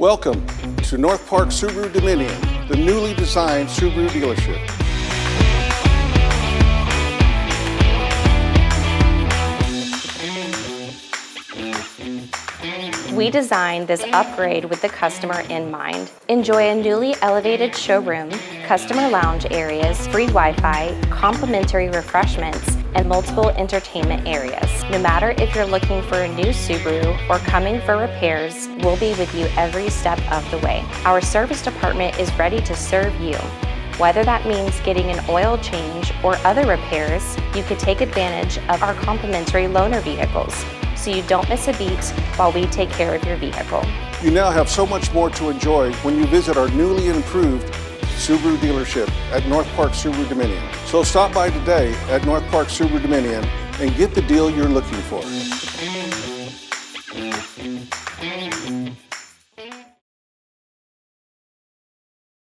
Welcome to North Park Subaru Dominion, the newly designed Subaru dealership. We designed this upgrade with the customer in mind. Enjoy a newly elevated showroom, customer lounge areas, free Wi-Fi, complimentary refreshments, and multiple entertainment areas. No matter if you're looking for a new Subaru or coming for repairs, we'll be with you every step of the way. Our service department is ready to serve you. Whether that means getting an oil change or other repairs, you could take advantage of our complimentary loaner vehicles, so you don't miss a beat while we take care of your vehicle. You now have so much more to enjoy when you visit our newly improved Subaru dealership at North Park Subaru Dominion. So stop by today at North Park Subaru Dominion and get the deal you're looking for.